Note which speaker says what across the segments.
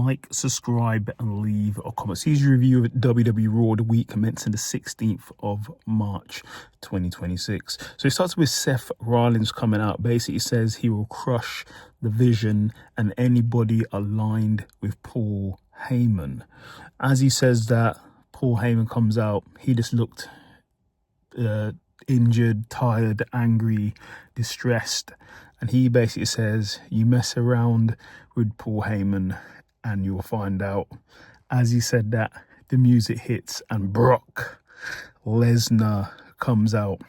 Speaker 1: like, subscribe, and leave a comment. Series review of WWE RAW the week commencing the 16th of March 2026. So it starts with Seth Rollins coming out. Basically says he will crush the Vision and anybody aligned with Paul Heyman. As he says that, Paul Heyman comes out. He just looked injured, tired, angry, distressed. And he basically says, you mess around with Paul Heyman and you'll find out. As he said that, the music hits and Brock Lesnar comes out.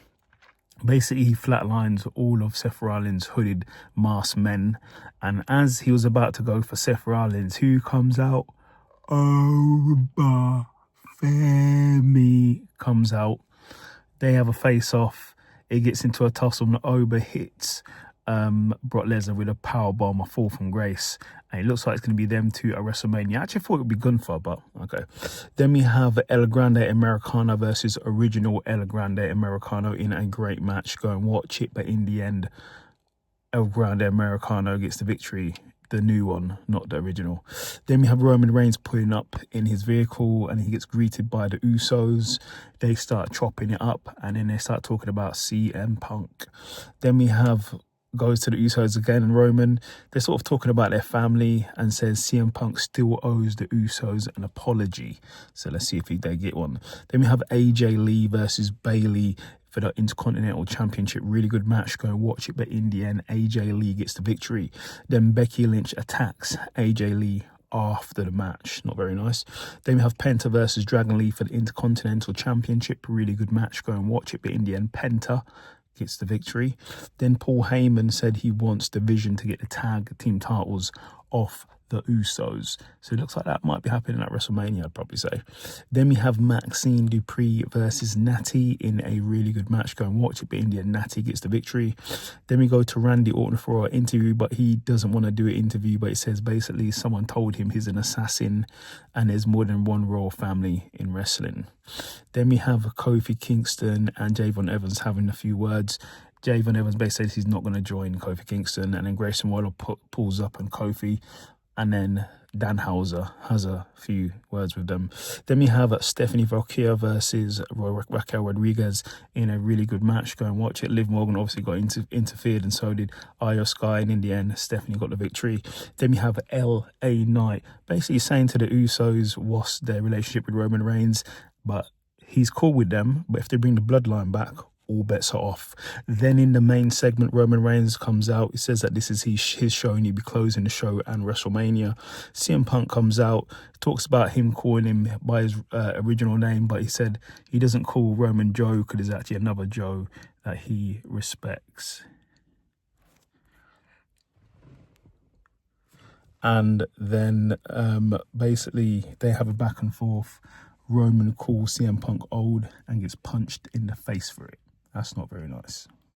Speaker 1: Basically, he flatlines all of Seth Rollins' hooded masked men. And as he was about to go for Seth Rollins, who comes out? Oba Femi comes out. They have a face-off. It gets into a tussle and Oba hits Brock Lesnar with a powerbomb, a fall from grace. And it looks like it's going to be them two at WrestleMania. I actually thought it would be Gunther, but okay. Then we have El Grande Americano versus original El Grande Americano in a great match. Go and watch it, but in the end, El Grande Americano gets the victory. The new one, not the original. Then we have Roman Reigns pulling up in his vehicle and he gets greeted by the Usos. They start chopping it up and then they start talking about CM Punk. Then we have goes to the Usos again and Roman. They're sort of talking about their family and says CM Punk still owes the Usos an apology. So let's see if they get one. Then we have AJ Lee versus Bayley for the Intercontinental Championship. Really good match. Go and watch it. But in the end, AJ Lee gets the victory. Then Becky Lynch attacks AJ Lee after the match. Not very nice. Then we have Penta versus Dragon Lee for the Intercontinental Championship. Really good match. Go and watch it. But in the end, Penta gets the victory. Then Paul Heyman said he wants the Vision to get the tag team titles off the Usos. So it looks like that might be happening at WrestleMania, I'd probably say. Then we have Maxine Dupree versus Natty in a really good match. Go and watch it, but in the end, Natty gets the victory. Then we go to Randy Orton for an interview, but he doesn't want to do an interview, but it says basically someone told him he's an assassin and there's more than one royal family in wrestling. Then we have Kofi Kingston and Javon Evans having a few words. Javon Evans basically says he's not going to join Kofi Kingston, and then Grayson Waller pulls up on Kofi. And then Dan Houser has a few words with them. Then we have Stephanie Valkyria versus Raquel Rodriguez in a really good match. Go and watch it. Liv Morgan obviously got interfered and so did Io Sky. And in the end, Stephanie got the victory. Then we have LA Knight basically saying to the Usos what's their relationship with Roman Reigns. But he's cool with them. But if they bring the bloodline back, all bets are off. Then in the main segment, Roman Reigns comes out. He says that this is his show and he'll be closing the show and WrestleMania. CM Punk comes out, talks about him calling him by his original name, but he said he doesn't call Roman Joe because there's actually another Joe that he respects. And then basically they have a back and forth. Roman calls CM Punk old and gets punched in the face for it. That's not very nice.